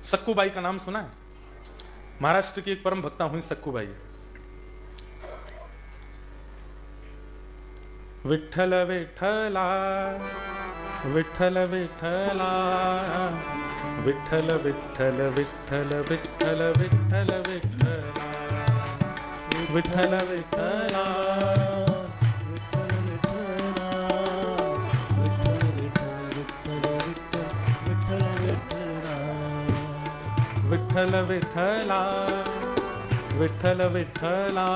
सक्कूबाई का नाम सुना है? महाराष्ट्र की एक परम भक्ता हुई सक्कूबाई। विठ्ठल विठ्ठला विठ्ठल विठ्ठला विठ्ठल विठ्ठल विठ्ठल विठ्ठल विठ्ठल विठ्ठला विठ्ठल विठ्ठला विठ्ठल विठ्ठला विठ्ठल विठ्ठला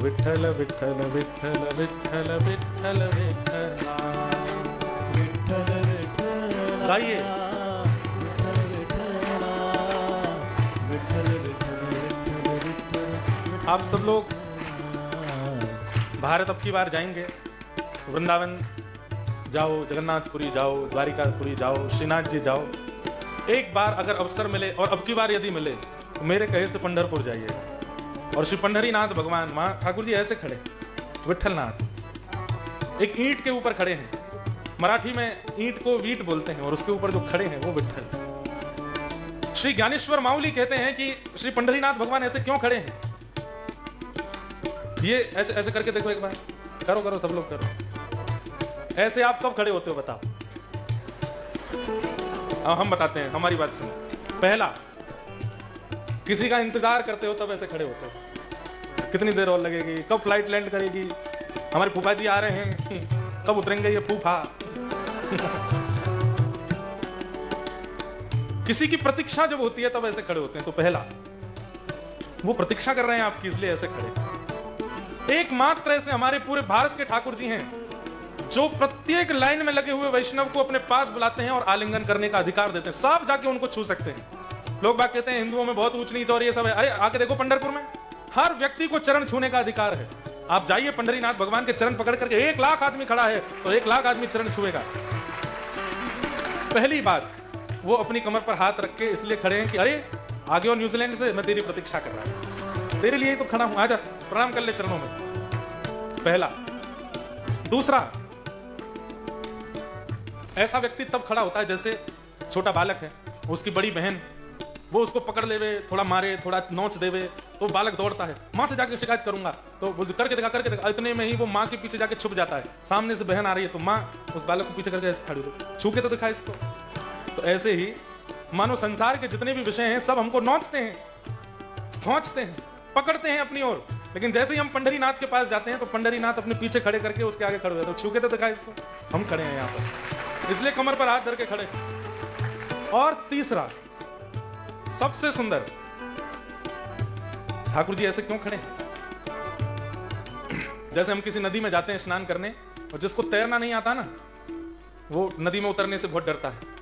विठ्ठल विठ्ठल विठ्ठल विठ्ठल विठ्ठल विठ्ठला विठ्ठल विठ्ठला। गाइए। आप सब लोग भारत अब की बार जाएंगे, वृंदावन जाओ, जगन्नाथपुरी जाओ, द्वारिकापुरी जाओ, श्रीनाथ जी जाओ। एक बार अगर अवसर मिले, और अब की बार यदि मिले, तो मेरे कहे से पंढरपुर जाइए। और श्री पंढरीनाथ भगवान, मां ठाकुर जी ऐसे खड़े, विठ्ठलनाथ एक ईंट के ऊपर खड़े हैं। मराठी में ईंट को वीट बोलते हैं, और उसके ऊपर जो खड़े हैं वो विठ्ठल। श्री ज्ञानेश्वर माउली कहते हैं कि श्री पंढरीनाथ भगवान ऐसे क्यों खड़े हैं। ये ऐसे ऐसे करके देखो एक बार, करो करो सब लोग करो। ऐसे आप कब खड़े होते हो बताओ? हम बताते हैं, हमारी बात सुनो। पहला, किसी का इंतजार करते हो तब ऐसे खड़े होते हो। कितनी देर और लगेगी, कब फ्लाइट लैंड करेगी, हमारे फूफा जी आ रहे हैं, कब उतरेंगे ये फूफा। किसी की प्रतीक्षा जब होती है तब ऐसे खड़े होते हैं। तो पहला, वो प्रतीक्षा कर रहे हैं आपकी, इसलिए ऐसे खड़े। एकमात्र ऐसे हमारे पूरे भारत के ठाकुर जी हैं जो प्रत्येक लाइन में लगे हुए वैष्णव को अपने पास बुलाते हैं और आलिंगन करने का अधिकार देते हैं। सब जाके उनको छू सकते हैं। लोग बात कहते हैं हिंदुओं में बहुत ऊंच नीच और ये सब है। अरे आके देखो पंढरपुर में हर व्यक्ति को चरण छूने का अधिकार है। आप जाइए, पंढरीनाथ भगवान के चरण पकड़ करके 1 लाख आदमी खड़ा है तो 1 लाख आदमी चरण छुएगा। पहली बात, वो अपनी कमर पर हाथ रख के इसलिए खड़े हैं कि अरे आगे और न्यूजीलैंड से, मैं तेरी प्रतीक्षा कर रहा हूं, तेरे लिए ही तो खड़ा हूं, आजा प्रणाम कर ले चरणों में। पहला। दूसरा, ऐसा व्यक्ति तब खड़ा होता है जैसे छोटा बालक है, उसकी बड़ी बहन वो उसको पकड़ लेवे, थोड़ा मारे, थोड़ा नोच देवे, तो बालक दौड़ता है, मां से जाके शिकायत करूंगा, तो करके देखा करके देखा। इतने में ही वो मां के पीछे जाके छुप जाता है। सामने से बहन आ रही है तो मां उस बालक को पीछे करके ऐसे खड़ी हो, छू के तो दिखा इसको। तो ऐसे ही मानो संसार के जितने भी विषय हैं सब हमको नोचते हैं, खींचते हैं, पकड़ते हैं अपनी ओर। लेकिन जैसे ही हम पंढरीनाथ के पास जाते हैं तो पंढरीनाथ अपने पीछे खड़े करके उसके आगे खड़े हुए, तो छू के तो दिखा इसको, हम खड़े हैं यहाँ पर, इसलिए कमर पर हाथ धर के खड़े। और तीसरा, सबसे सुंदर, ठाकुर जी ऐसे क्यों खड़े हैं? जैसे हम किसी नदी में जाते हैं स्नान करने, और जिसको तैरना नहीं आता ना, वो नदी में उतरने से बहुत डरता है।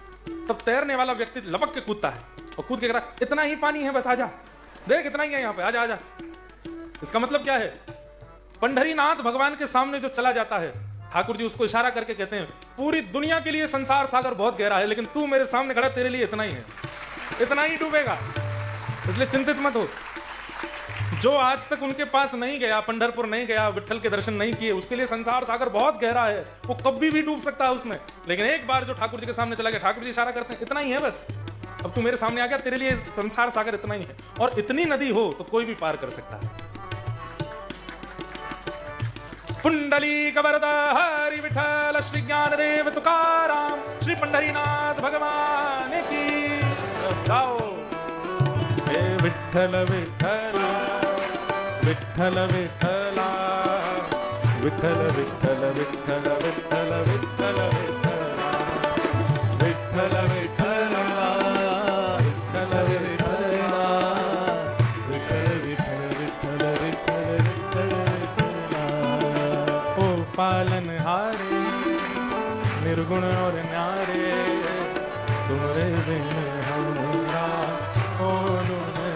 तब तैरने वाला व्यक्ति लपक के कूदता है और कूद के कह रहा, इतना ही पानी है बस, आजा, देख इतना ही है यहाँ पे, आजा आजा। इसका मतलब क्या है? पंढरीनाथ भगवान के सामने जो चला जाता है, ठाकुर जी उसको इशारा करके कहते हैं, पूरी दुनिया के लिए संसार सागर बहुत गहरा है, लेकिन तू मेरे सामने खड़ा, तेरे लिए इतना ही है, इतना ही डूबेगा, इसलिए चिंतित मत हो। जो आज तक उनके पास नहीं गया, पंढरपुर नहीं गया, विठ्ठल के दर्शन नहीं किए, उसके लिए संसार सागर बहुत गहरा है, वो कभी भी डूब सकता है उसमें। लेकिन एक बार जो ठाकुर जी के सामने चला गया, ठाकुर जी इशारा करते हैं, इतना ही है बस, अब तू मेरे सामने आ गया, तेरे लिए संसार सागर इतना ही है। और इतनी नदी हो तो कोई भी पार कर सकता है। पुंडलीक वरदा हरि विठ्ठल, श्री ज्ञानदेव तुकाराम, श्री पंढरीनाथ भगवान की। गाओ। हे विठ्ठल विठ्ठल विठ्ठल विठ्ठला, विठ्ठल विठ्ठल विठ्ठल विठ्ठल विठ्ठल विठ्ठला, विठ्ठल विठ्ठला, विठ्ठल विठ्ठला, विठ्ठल विठ्ठल विठ्ठल विठ्ठल विठ्ठल विठ्ठला। ओ पालनहारे निर्गुण और न्यारे, तुम्हारे बिन हमरा कौन है।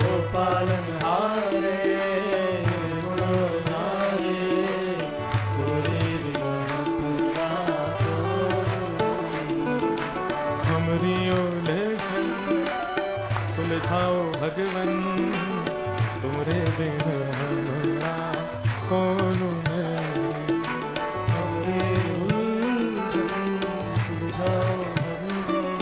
ओ पालनहारे निर्गुण और न्यारे, तुम्हारे बिन हमरा हमरी उलझन सुलझाओ भगवन, तुम्हारे बिन हमरा कौन है। हमरी उलझन सुलझाओ भगवन,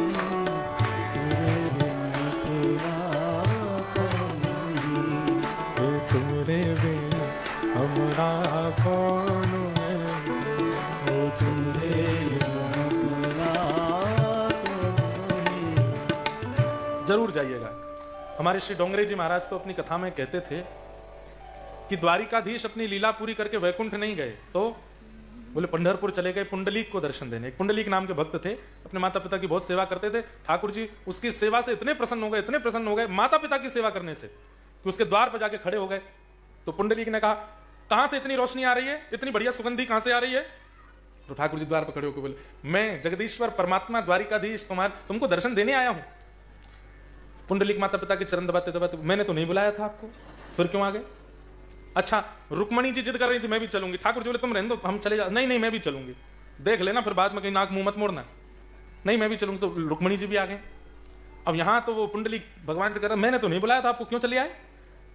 जरूर जाइएगा। हमारे श्री डोंगरे जी महाराज तो अपनी कथा में कहते थे कि द्वारिकाधीश अपनी लीला पूरी करके वैकुंठ नहीं गए, तो बोले पंढरपुर चले गए पुंडलीक को दर्शन देने। एक पुंडलीक नाम के भक्त थे, अपने माता पिता की बहुत सेवा करते थे। ठाकुर जी उसकी सेवा से इतने प्रसन्न हो गए माता पिता की सेवा करने से, कि उसके द्वार पर जाके खड़े हो गए। तो पुंडलीक ने कहा, कहां से इतनी रोशनी आ रही है, इतनी बढ़िया सुगंधी कहां से आ रही है? तो ठाकुर जी द्वार पर खड़े होकर बोले, मैं जगदीश्वर परमात्मा द्वारिकाधीश तुमको दर्शन देने आया हूं। पुंडलीक माता पिता के चरण दबाते दबाते, मैंने तो नहीं बुलाया था आपको, फिर क्यों आ गए? अच्छा, रुक्मणी जी जिद कर रही थी मैं भी चलूंगी। ठाकुर जी बोले, तुम रहने दो, हम चले जाओ। नहीं मैं भी चलूंगी, देख लेना फिर बाद में कहीं नाक मुंह मत मोड़ना। नहीं मैं भी चलूंगी। तो रुक्मणी जी भी आ गए। अब यहां तो वो पुंडलीक भगवान से कह रहा, मैंने तो नहीं बुलाया था आपको, क्यों चले आए?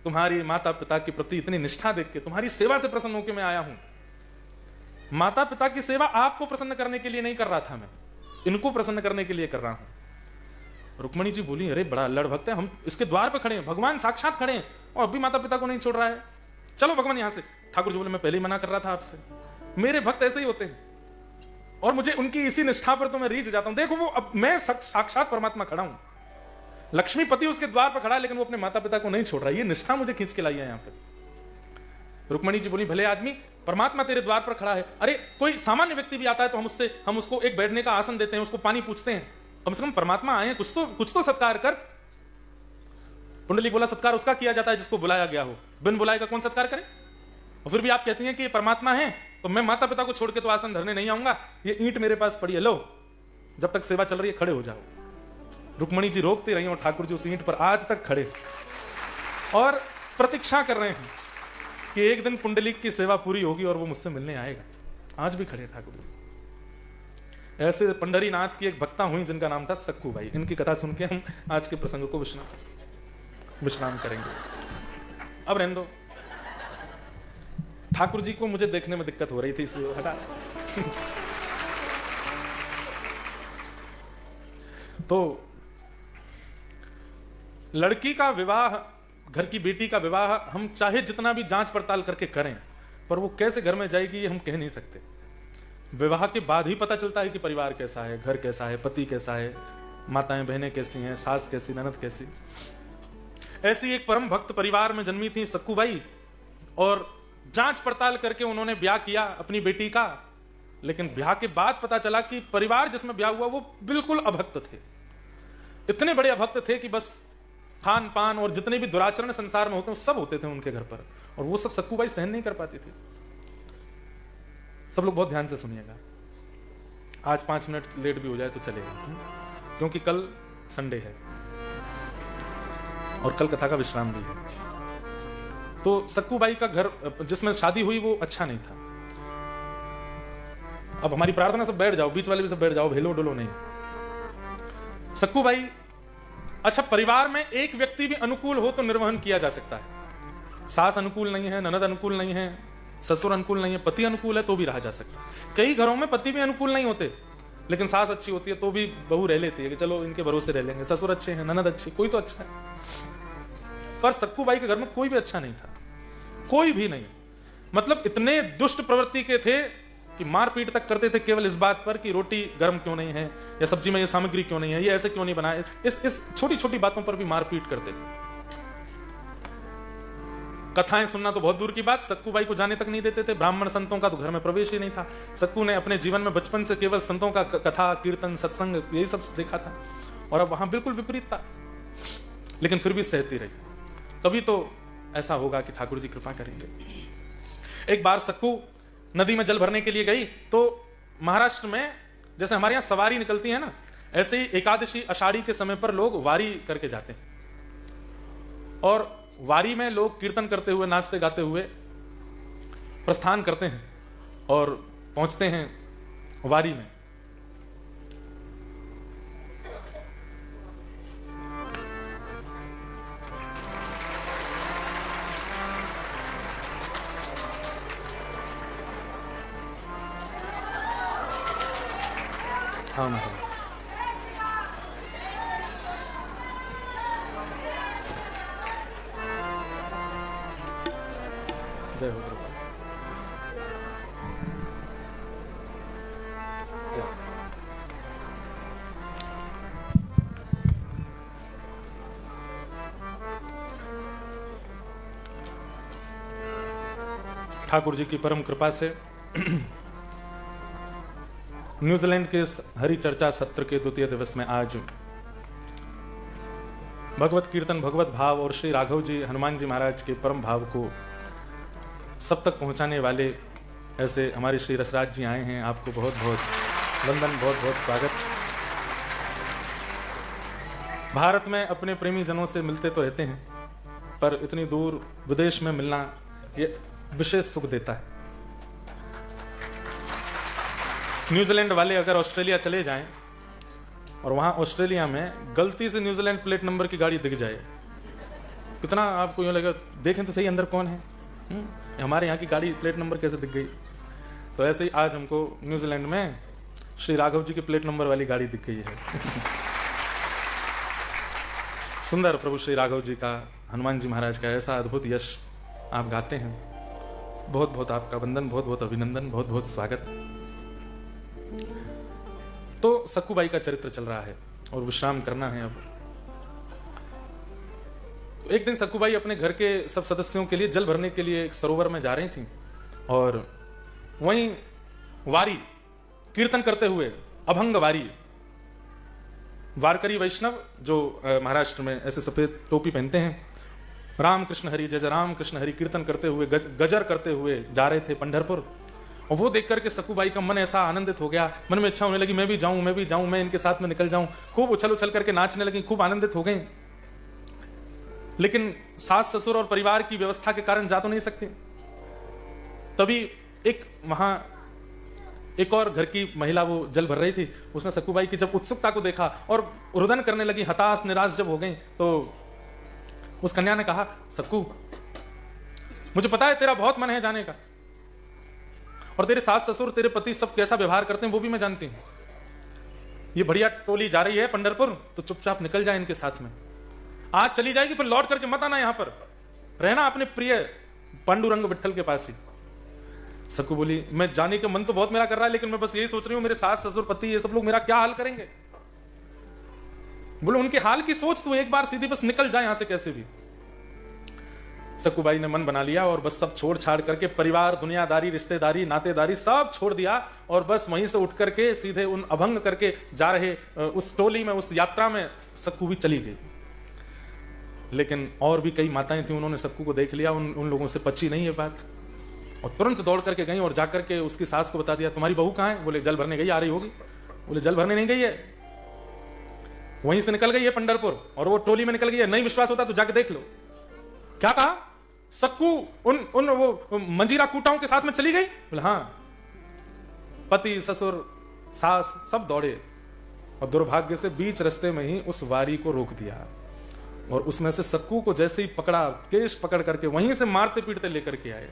तुम्हारी माता पिता के प्रति इतनी निष्ठा देख के, तुम्हारी सेवा से प्रसन्न होकर मैं आया हूं। माता पिता की सेवा आपको प्रसन्न करने के लिए नहीं कर रहा था मैं, इनको प्रसन्न करने के लिए कर रहा हूं। रुक्मणी जी बोली, अरे बड़ा अल्लड़ भक्त है, हम इसके द्वार पर खड़े हैं, भगवान साक्षात खड़े हैं और अभी माता पिता को नहीं छोड़ रहा है, चलो भगवान यहां से। ठाकुर जी बोले, मैं पहले ही मना कर रहा था आपसे, मेरे भक्त ऐसे ही होते हैं और मुझे उनकी इसी निष्ठा पर तो मैं रीझ जाता हूं। देखो वो, अब मैं साक्षात परमात्मा खड़ा हूं, लक्ष्मीपति उसके द्वार पर खड़ा है, लेकिन वो अपने माता पिता को नहीं छोड़ रहा है, ये निष्ठा मुझे खींच के लाई है यहां पर। रुक्मणी जी बोली, भले आदमी, परमात्मा तेरे द्वार पर खड़ा है, अरे कोई सामान्य व्यक्ति भी आता है तो हम उसको एक बैठने का आसन देते हैं, उसको पानी पूछते हैं, कम से कम परमात्मा आए हैं, कुछ तो सत्कार कर। पुंडलीक बोला, सत्कार उसका किया जाता है जिसको बुलाया गया हो, बिन बुलाए का कौन सत्कार करे? और फिर भी आप कहती हैं कि परमात्मा है, तो मैं माता पिता को छोड़ के तो आसन धरने नहीं आऊंगा, ये ईंट मेरे पास पड़ी है, लो जब तक सेवा चल रही है खड़े हो जाओ। रुक्मणी जी रोकती रही और ठाकुर जी उस ईंट पर आज तक खड़े और प्रतीक्षा कर रहे हैं कि एक दिन पुंडलीक की सेवा पूरी होगी और वो मुझसे मिलने आएगा। आज भी खड़े ठाकुर जी। ऐसे पंढरीनाथ की एक भक्ता हुई जिनका नाम था सक्कू बाई। इनकी कथा सुन के हम आज के प्रसंग को विश्राम करेंगे। अब रहने दो, ठाकुर जी को मुझे देखने में दिक्कत हो रही थी इसलिए हटा। तो लड़की का विवाह, घर की बेटी का विवाह हम चाहे जितना भी जांच पड़ताल करके करें, पर वो कैसे घर में जाएगी ये हम कह नहीं सकते। विवाह के बाद ही पता चलता है कि परिवार कैसा है, घर कैसा है, पति कैसा है, माताएं बहनें कैसी हैं, सास कैसी, ननद कैसी। ऐसी एक परम भक्त परिवार में जन्मी थी सक्कू बाई, और जांच पड़ताल करके उन्होंने ब्याह किया अपनी बेटी का। लेकिन ब्याह के बाद पता चला कि परिवार जिसमें ब्याह हुआ वो बिल्कुल अभक्त थे, इतने बड़े अभक्त थे कि बस खान पान और जितने भी दुराचरण संसार में होते हैं सब होते थे उनके घर पर, और वो सब सक्कू बाई सहन नहीं कर पाती थी। सब लोग बहुत ध्यान से सुनिएगा, आज 5 मिनट लेट भी हो जाए तो चलेगा, क्योंकक्योंकि कल संडे है और कल कथा का विश्राम भी है। तो सक्कू बाई का घर जिसमें शादी हुई वो अच्छा नहीं था। अब हमारी प्रार्थना, सब बैठ जाओ, बीच वाले भी सब बैठ जाओ, भेलो डोलो नहीं। सक्कू बाई, अच्छा परिवार में एक व्यक्ति भी अनुकूल हो तो निर्वहन किया जा सकता है। सास अनुकूल नहीं है, ननद अनुकूल नहीं है, ससुर अनुकूल नहीं है, पति अनुकूल है तो भी रहा जा सकता है। कई घरों में पति भी अनुकूल नहीं होते, लेकिन सास अच्छी होती है तो भी बहू रह लेती है कि चलो इनके भरोसे रह लेंगे, ससुर अच्छे हैं, ननद अच्छी, कोई तो अच्छा है। पर सक्कू बाई के घर में कोई भी अच्छा नहीं था, कोई भी नहीं। मतलब इतने दुष्ट प्रवृत्ति के थे कि मारपीट तक करते थे केवल इस बात पर कि रोटी गर्म क्यों नहीं है, या सब्जी में ये सामग्री क्यों नहीं है, ये ऐसे क्यों नहीं बनाए। इस छोटी छोटी बातों पर भी मारपीट करते थे। कथाएं सुनना तो बहुत दूर की बात, सक्कू बाई को जाने तक नहीं देते थे। ब्राह्मण संतों का तो घर में प्रवेश ही नहीं था। सक्कू ने अपने जीवन में बचपन से केवल संतों का कथा कीर्तन सत्संग यही सब देखा था, और अब वहां बिल्कुल विपरीत था, लेकिन फिर भी सहती रही। तभी तो ऐसा होगा कि ठाकुर जी कृपा करेंगे। एक बार सक्कू नदी में जल भरने के लिए गई, तो महाराष्ट्र में जैसे हमारे यहां सवारी निकलती है ना, ऐसे ही एकादशी आषाढ़ी के समय पर लोग वारी करके जाते हैं, और वारी में लोग कीर्तन करते हुए, नाचते गाते हुए प्रस्थान करते हैं और पहुंचते हैं वारी में। हाँ महाराज, जय हो प्रभु। ठाकुर जी की परम कृपा से न्यूजीलैंड के इस हरि चर्चा सत्र के द्वितीय दिवस में आज भगवत कीर्तन, भगवत भाव और श्री राघव जी, हनुमान जी महाराज के परम भाव को सब तक पहुंचाने वाले ऐसे हमारे श्री रसराज जी आए हैं। आपको बहुत बहुत वंदन, बहुत बहुत स्वागत। भारत में अपने प्रेमी जनों से मिलते तो रहते हैं, पर इतनी दूर विदेश में मिलना ये विशेष सुख देता है। न्यूजीलैंड वाले अगर ऑस्ट्रेलिया चले जाएं और वहां ऑस्ट्रेलिया में गलती से न्यूजीलैंड प्लेट नंबर की गाड़ी दिख जाए, कितना आपको यूं लगेगा, देखें तो सही अंदर कौन है, हमारे यहाँ की गाड़ी प्लेट नंबर कैसे दिख गई। तो ऐसे ही आज हमको न्यूजीलैंड में श्री राघव जी की प्लेट नंबर वाली गाड़ी दिख गई है। सुंदर प्रभु श्री राघव जी का, हनुमान जी महाराज का ऐसा अद्भुत यश आप गाते हैं। बहुत बहुत आपका वंदन, बहुत बहुत अभिनंदन, बहुत बहुत स्वागत। तो सक्कूबाई का चरित्र चल रहा है और विश्राम करना है अब। तो एक दिन सक्कूबाई अपने घर के सब सदस्यों के लिए जल भरने के लिए एक सरोवर में जा रही थी और वहीं वारी कीर्तन करते हुए, अभंग वारी, वारकरी वैष्णव जो महाराष्ट्र में ऐसे सफेद टोपी पहनते हैं, राम कृष्ण हरि जय जय राम कृष्ण हरि कीर्तन करते हुए, गजर करते हुए जा रहे थे पंढरपुर। और वो देख करके सक्कूबाई का मन ऐसा आनंदित हो गया, मन में इच्छा होने लगी मैं भी जाऊं, मैं भी जाऊं, मैं इनके साथ में निकल जाऊं। खूब उछल उछल करके नाचने लगी, खूब आनंदित हो गई। लेकिन सास ससुर और परिवार की व्यवस्था के कारण जा तो नहीं सकती। तभी एक और घर की महिला वो जल भर रही थी, उसने सक्कूबाई की जब उत्सुकता को देखा और रुदन करने लगी, हताश निराश जब हो गई, तो उस कन्या ने कहा, सक्कू मुझे पता है तेरा बहुत मन है जाने का, और तेरे सास ससुर, तेरे पति सब कैसा व्यवहार करते हैं वो भी मैं जानती हूं। ये बढ़िया टोली जा रही है पंढरपुर, तो चुपचाप निकल जाए इनके साथ में। आज चली जाएगी फिर लौट करके मत आना, यहां पर रहना अपने प्रिय पांडुरंग विठल के पास ही। सक्कू बोली, मैं जाने का मन तो बहुत मेरा कर रहा है, लेकिन मैं बस यही सोच रही हूं मेरे सास ससुर पति ये सब लोग मेरा क्या हाल करेंगे। बोले उनके हाल की सोच तू एक बार सीधी बस निकल जाए यहां से कैसे भी। सक्कूबाई ने मन बना लिया और बस सब छोड़ छाड़ करके, परिवार, दुनियादारी, रिश्तेदारी, नातेदारी सब छोड़ दिया और बस वहीं से उठ करके सीधे उन अभंग करके जा रहे उस टोली में, उस यात्रा में सक्कू भी चली गई। लेकिन और भी कई माताएं थी, उन्होंने सक्कू को देख लिया, उन लोगों से पची नहीं ये बात, और तुरंत दौड़ करके गई और जाकर के उसकी सास को बता दिया, तुम्हारी बहू कहाँ है? बोले जल भरने गई, आ रही होगी। बोले जल भरने नहीं गई है, वहीं से निकल गई है पंढरपुर और वो टोली में निकल गई है। नहीं विश्वास होता तो जाके देख लो। क्या कहा? सक्कू उन वो मंजीरा कूटाओं के साथ में चली गई? बोले हाँ। पति, ससुर, सास सब दौड़े और दुर्भाग्य से बीच रास्ते में ही उस वारी को रोक दिया और उसमें से सक्कू को जैसे ही पकड़ा, केश पकड़ करके वहीं से मारते पीटते लेकर के आए,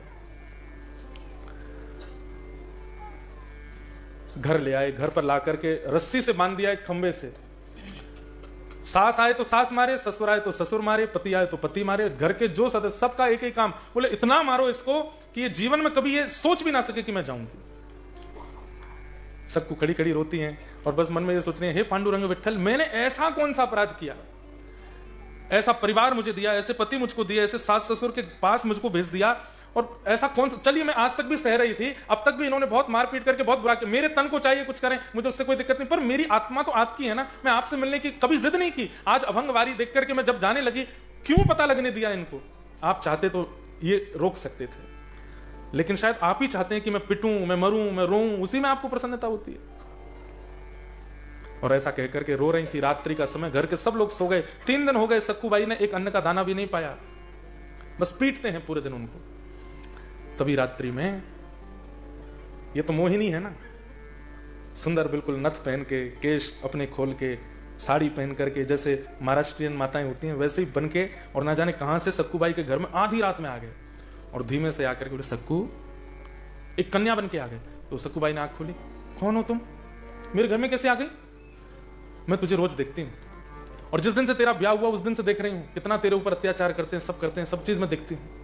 घर ले आए। घर पर ला करके रस्सी से बांध दिया एक खंबे से। सास आए तो सास मारे, ससुर आए तो ससुर मारे, पति आए तो पति मारे, घर के जो सदस्य सबका एक ही काम, बोले इतना मारो इसको कि ये जीवन में कभी ये सोच भी ना सके कि मैं जाऊंगी। सक्कू खड़ी खड़ी रोती हैं और बस मन में ये सोच रही हैं, हे पांडुरंग विठल, मैंने ऐसा कौन सा अपराध किया, ऐसा परिवार मुझे दिया, ऐसे पति मुझको दिया, ऐसे सास ससुर के पास मुझको भेज दिया, और ऐसा कौन सा, चलिए मैं आज तक भी सह रही थी, अब तक भी इन्होंने बहुत मारपीट करके बहुत बुरा किया, मेरे तन को चाहिए कुछ करें, मुझे उससे कोई दिक्कत नहीं, पर मेरी आत्मा तो आपकी है ना, मैं आपसे मिलने की कभी जिद नहीं की। आज अभंगवारी देख करके मैं जब जाने लगी, क्यों पता लगने दिया इनको? आप चाहते तो ये रोक सकते थे, लेकिन शायद आप ही चाहते हैं कि मैं पिटूं, मैं मरूं, मैं रोऊं, उसी में आपको प्रसन्नता होती है। और ऐसा कहकर के रो रही थी। रात्रि का समय, घर के सब लोग सो गए। 3 दिन हो गए, सक्कूबाई ने एक अन्न का दाना भी नहीं पाया, बस पीटते हैं पूरे दिन उनको। तभी रात्रि में, ये तो मोहिनी है ना, सुंदर बिल्कुल नथ पहन के, केश अपने खोल के, साड़ी पहन करके, जैसे महाराष्ट्रियन माताएं होती हैं वैसे ही बन के, और ना जाने कहां से सक्कूबाई के घर में आधी रात में आ गए और धीमे से आकर के बोले, सक्कू, एक कन्या बन के आ गए। तो सक्कूबाई ने आंख खोली, कौन हो तुम, मेरे घर में कैसे आ गई? मैं तुझे रोज देखती हूँ, और जिस दिन से तेरा ब्याह हुआ उस दिन से देख रही हूँ, कितना तेरे ऊपर अत्याचार करते हैं, सब चीज मैं देखती हूँ।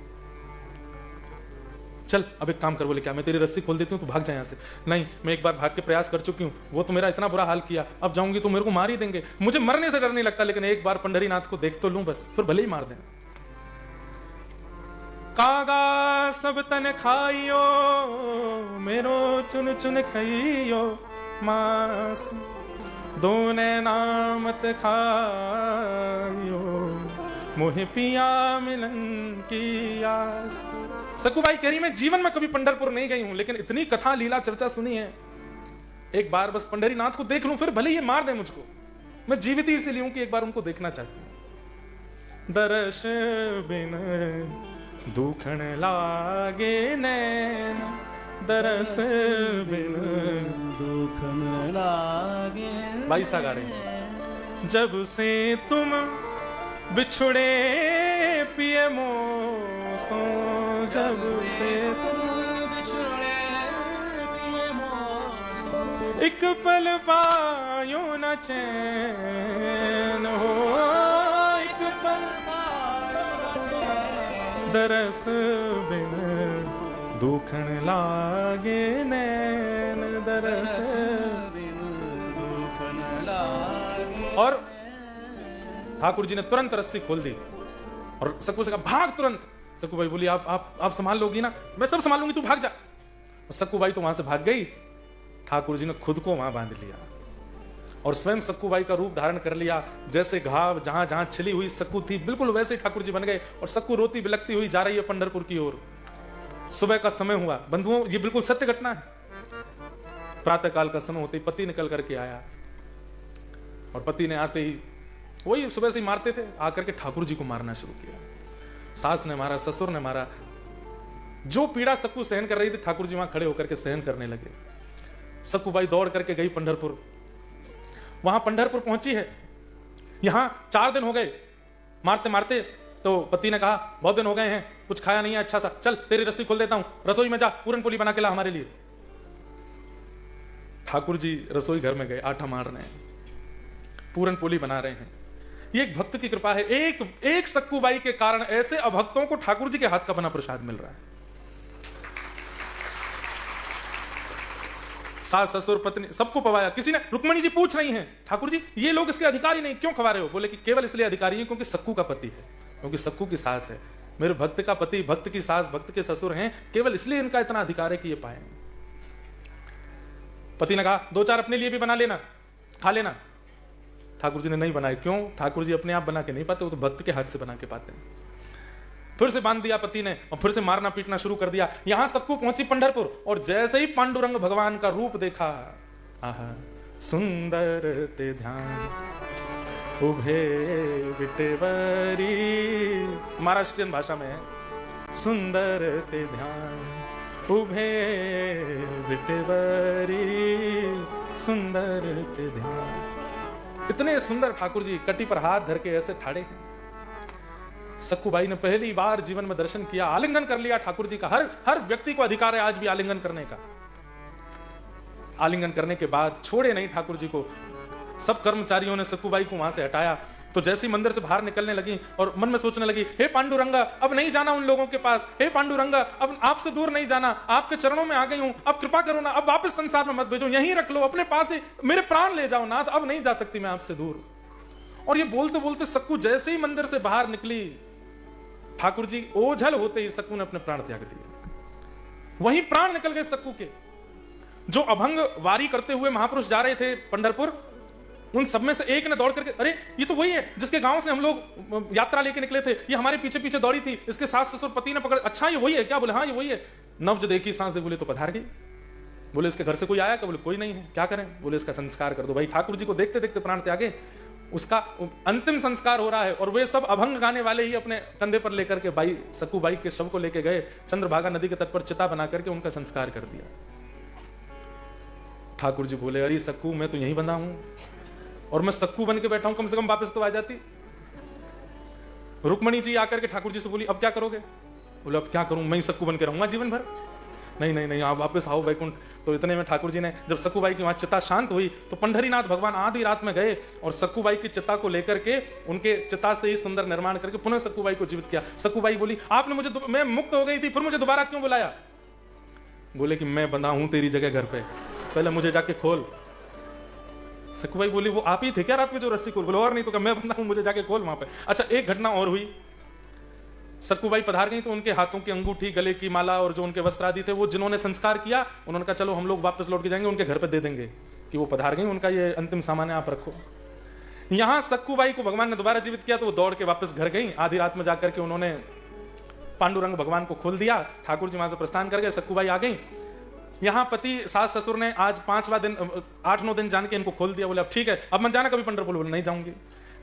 चल अब एक काम कर। बोले क्या? मैं तेरी रस्सी खोल देती हूँ, तू भाग जाए यहाँ से। नहीं, मैं एक बार भाग के प्रयास कर चुकी हूँ, वो तो मेरा इतना बुरा हाल किया, अब जाऊंगी तो मेरे को मार ही देंगे। मुझे मरने से डर नहीं लगता, लेकिन एक बार पंढरीनाथ को देख तो लूं बस, फिर भले ही मार दें। कागा सब तन खाइयो, मेरो चुन चुन खाइयो मांस, दोने नामत खाइयो, मोहे पिया मिलन की आस। सकुबाई कह रही मैं जीवन में कभी पंढरपुर नहीं गई हूं, लेकिन इतनी कथा लीला चर्चा सुनी है, एक बार बस पंढरी नाथ को देख लूं, फिर भले ये मार दे मुझको, मैं जीवित ही इसलिए हूं कि एक बार उनको देखना चाहती हूं। दर्श बिन दुखण लागे नैन, दरस बिन दुखण लागे। भाई सा गा रहे, जब से तुम बिछुड़े पिए मोसो, जब से तुम बिछुड़े पिए मोसो, एक पल पायो न चैन हो, एक पल दरस बिन दुखण लागे नैन, दरस बिन दुखण लागे। और ठाकुर जी ने तुरंत रस्सी खोल दी और सक्कू से कहा भाग तुरंत। सक्कू भाई बोली आप संभाल लोगी ना? मैं सब संभाल लूंगी, तू भाग जा। और सक्कू भाई तो वहां से भाग गई। ठाकुर जी ने खुद को वहां बांध लिया और स्वयं सक्कू बाई का रूप धारण कर लिया। जैसे घाव जहां जहां छिली हुई सक्कू थी, बिल्कुल वैसे ठाकुर जी बन गए। और सक्कू रोती बिलखती हुई जा रही है पंढरपुर की ओर। सुबह का समय हुआ बंधुओं, ये बिल्कुल सत्य घटना है। प्रातः काल का समय होते ही पति निकल करके आया और पति ने आते ही वही सुबह से ही मारते थे, आकर के ठाकुर जी को मारना शुरू किया। सास ने मारा, ससुर ने मारा। जो पीड़ा सक्कू सहन कर रही थी, ठाकुर जी वहां खड़े होकर के सहन करने लगे। सक्कू बाई दौड़ करके गई पंढरपुर। वहां पंढरपुर पहुंची है, यहां 4 दिन हो गए मारते मारते। तो पति ने कहा बहुत दिन हो गए हैं, कुछ खाया नहीं है अच्छा सा, चल तेरी रस्सी खोल देता हूं, रसोई में जा पूरन पोली बना के ला हमारे लिए। ठाकुर जी रसोई घर में गए, आटा मार रहे हैं, पूरन पोली बना रहे हैं। ये एक भक्त की कृपा है। एक सक्कू बाई के कारण ऐसे अभक्तों को ठाकुर जी के हाथ का बना प्रसाद मिल रहा है। सास ससुर पत्नी सबको पवाया। किसी ने, रुक्मणी जी पूछ रही हैं ठाकुर जी ये लोग इसके अधिकारी नहीं, क्यों खवा रहे हो? बोले कि केवल इसलिए अधिकारी है क्योंकि सक्कू का पति है, क्योंकि सक्कू की सास है। मेरे भक्त का पति, भक्त की सास, भक्त के ससुर हैं, केवल इसलिए इनका इतना अधिकार है कि ये पाए। पति ने कहा 2-4 अपने लिए भी बना लेना, खा लेना। ठाकुर जी ने नहीं बनाए। क्यों? ठाकुर जी अपने आप बना के नहीं पाते, वो तो भक्त के हाथ से बना के पाते हैं। फिर से बांध दिया पति ने और फिर से मारना पीटना शुरू कर दिया। यहां सक्कू पहुंची पंढरपुर और जैसे ही पांडुरंग भगवान का रूप देखा, आहा सुंदर ते ध्यान उभे विटेवरी, महाराष्ट्रियन भाषा में है, सुंदर ते ध्यान उभे विटेवरी, सुंदर ते ध्यान। इतने सुंदर ठाकुर जी कटी पर हाथ धर के ऐसे ठाड़े हैं। सक्कू बाई ने पहली बार जीवन में दर्शन किया, आलिंगन कर लिया ठाकुर जी का। हर व्यक्ति को अधिकार है आज भी आलिंगन करने का। आलिंगन करने के बाद छोड़े नहीं ठाकुर जी को। सब कर्मचारियों ने सक्कू बाई को वहां से हटाया। तो जैसे ही मंदिर से बाहर निकलने लगी और मन में सोचने लगी, हे पांडुरंगा अब नहीं जाना उन लोगों के पास, हे पांडुरंगा अब आपसे दूर नहीं जाना, आपके चरणों में आ गई हूं, अब कृपा करो ना, अब वापस संसार में मत भेजो, यहीं रख लो अपने पास ही, मेरे प्राण ले जाओ नाथ, अब नहीं जा सकती मैं आपसे दूर। और ये बोलते बोलते सक्कू जैसे ही मंदिर से बाहर निकली, ठाकुर जी ओझल होते ही सक्कू ने अपने प्राण त्याग दिए। वहीं प्राण निकल गए सक्कू के। जो अभंग वारी करते हुए महापुरुष जा रहे थे पंढरपुर, उन सब में से एक ने दौड़ करके, अरे ये तो वही है जिसके गांव से हम लोग यात्रा लेके निकले थे, ये हमारे पीछे पीछे दौड़ी थी, इसके सास ससुर पति ने पकड़, अच्छा ये वही है क्या? बोले हाँ ये वही है। नब्ज देखी सांस दे, बोले तो पधार गई। बोले इसके घर से कोई आया क्या? बोले कोई नहीं है। क्या करें? बोले इसका संस्कार कर दो। भाई ठाकुर जी को देखते देखते प्राण त्यागे, उसका अंतिम संस्कार हो रहा है और वे सब अभंग गाने वाले ही अपने कंधे पर लेकर के बाई सक्कू बाई के शव को लेके गए, चंद्रभागा नदी के तट पर चिता बना करके उनका संस्कार कर दिया। ठाकुर जी बोले, अरे सक्कू मैं तो यहीं बंधा हूं और मैं सक्कू बन के बैठा हूं, कम से कम वापस तो आ जाती। रुक्मणी जी आकर के ठाकुर जी से बोली, अब क्या करोगे? बोले अब क्या करूं, मैं ही सक्कू बन के रहूंगा जीवन भर। नहीं नहीं नहीं, आप वापस आओ वैकुंठ। तो इतने में ठाकुर जी ने, जब सक्कू बाई की वहां चिता शांत हुई तो पंढरीनाथ भगवान आधी रात में गए और सक्कू बाई की चिता को लेकर के उनके चिता से ही सुंदर निर्माण करके पुनः सक्कू बाई को जीवित किया। सक्कू बाई बोली, आपने मुझे, मैं मुक्त हो गई थी, फिर मुझे दोबारा क्यों बुलाया? बोले कि मैं बंधा हूं तेरी जगह घर पे, पहले मुझे जाके खोल। सक्कू बाई बोली, वो आप ही थे क्या रात में जो रस्सी खोल? बोले और नहीं तो क्या, मैं बंधा हूं, मुझे जाके खोल वहां पे। अच्छा एक घटना और हुई। सक्कूबाई पधार गई तो उनके हाथों की अंगूठी, गले की माला और जो उनके वस्त्र आदि थे वो जिन्होंने संस्कार किया, उन्होंने कहा चलो हम लोग वापस लौट के जाएंगे, उनके घर पे दे देंगे कि वो पधार गई, उनका ये अंतिम सामान है, आप रखो। यहां सक्कूबाई को भगवान ने दोबारा जीवित किया तो वो दौड़ के वापस घर गई। आधी रात में जाकर के उन्होंने पांडुरंग भगवान को खोल दिया। ठाकुर जी वहां से प्रस्थान कर गए, सक्कूबाई आ गई। यहाँ पति सास ससुर ने आज 5वां दिन 8-9 दिन जान के इनको खोल दिया। बोले अब ठीक है, अब मत जाना कभी पंढरपुर। बोले नहीं जाऊंगी।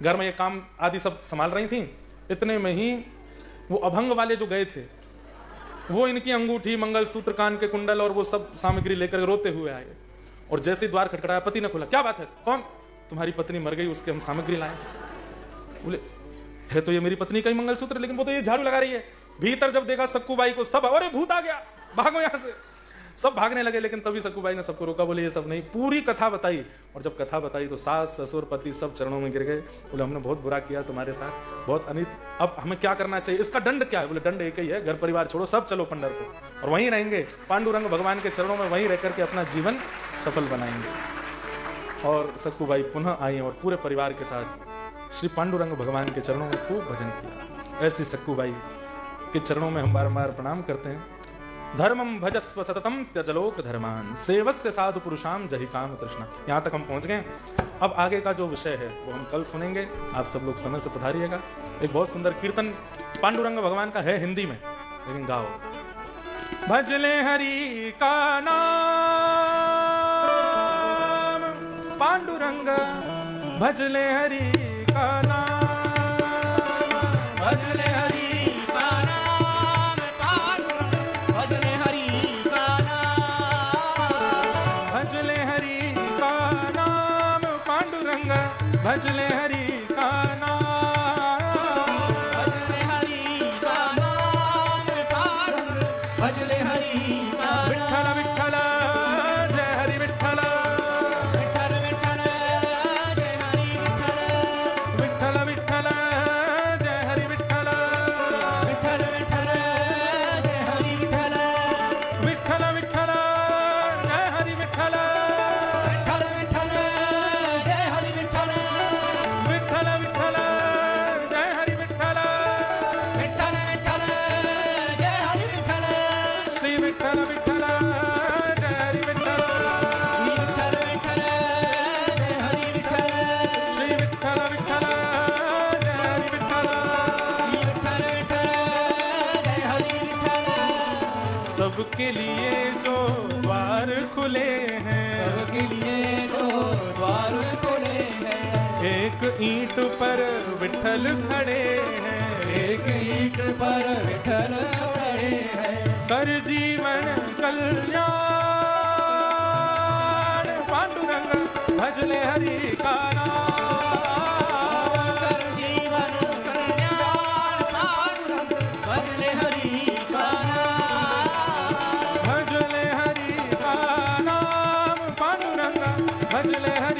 घर में ये काम आदि सब संभाल रही थी। इतने में ही वो अभंग वाले जो गए थे वो इनकी अंगूठी, मंगलसूत्र, कान के कुंडल और वो सब सामग्री लेकर रोते हुए आए। और जैसे द्वार खटखटाया, पति ने खोला, क्या बात है, कौन? तुम्हारी पत्नी मर गई, उसके हम सामग्री लाए। बोले है तो ये मेरी पत्नी का ही मंगलसूत्र, लेकिन वो तो ये झाड़ू लगा रही है। भीतर जब देखा सक्कूबाई को, सब अरे भूत आ गया, भागो यहां से, सब भागने लगे। लेकिन तभी सक्कूबाई ने सबको रोका। बोले ये सब नहीं, पूरी कथा बताई। और जब कथा बताई तो सास ससुर पति सब चरणों में गिर गए। बोले हमने बहुत बुरा किया तुम्हारे साथ, बहुत अनित, अब हमें क्या करना चाहिए, इसका दंड क्या है? बोले दंड एक ही है, घर परिवार छोड़ो, सब चलो पंढरपुर और वहीं रहेंगे, पांडुरंग भगवान के चरणों में वहीं रह करके अपना जीवन सफल बनाएंगे। और सक्कूबाई पुनः आई और पूरे परिवार के साथ श्री पांडुरंग भगवान के चरणों में खूब भजन किया। ऐसी सक्कूबाई के चरणों में हम बारंबार प्रणाम करते हैं। धर्मम भजस्व सततम त्यजलोक धर्मान सेवस्य साधु पुरुषाम जहि काम तृष्णा। यहाँ तक हम पहुंच गए। अब आगे का जो विषय है वो हम कल सुनेंगे। आप सब लोग समय से पधारिएगा। एक बहुत सुंदर कीर्तन पांडुरंग भगवान का है हिंदी में, लेकिन गाओ। भजले हरि का नाम पांडुरंग, भजले हरि का नाम, भजले हरि का नाम पांडुरंग, भजले हरि का नाम, भजले हरि का नाम पांडुरंग, भजले हरि का नाम, भजले हरि का नाम पांडुरंग, भजले हरि का विठ्ठल विठ्ठल जय हरि विठ्ठल, विठ्ठल विठ्ठल जय हरि विठ्ठल, विठ्ठल विठ्ठल जय हरि विठ्ठल, विठ्ठल विठ्ठल जय हरि विठ्ठल, विठ्ठल विठ्ठल जय हरि विठ्ठल, विठ्ठल विठ्ठल जय हरि विठ्ठल, विठ्ठल विठ्ठल जय हरि विठ्ठल, विठ्ठल विठ्ठल जय हरि विठ्ठल, श्री विठ्ठल विठ्ठल जय हरि विठ्ठल, विठ्ठल विठ्ठल जय हरि विठ्ठल, श्री विठ्ठल विठ्ठल जय हरि विठ्ठल। विठ्ठल विठ्ठल जय हरि विठ्ठल, सबके लिए जो द्वार खुले हैं, सबके लिए जो द्वार खुले हैं, एक ईंट पर विठ्ठल खड़े हैं, एक ईंट पर विठ्ठल खड़े हैं, कर जीवन कल्याण पांडुरंग, भजले हरि का नाम, कर जीवन कल्याण पांडुरंग, भजले हरि का नाम, भजले हरि का नाम पांडुरंग, भजले हरि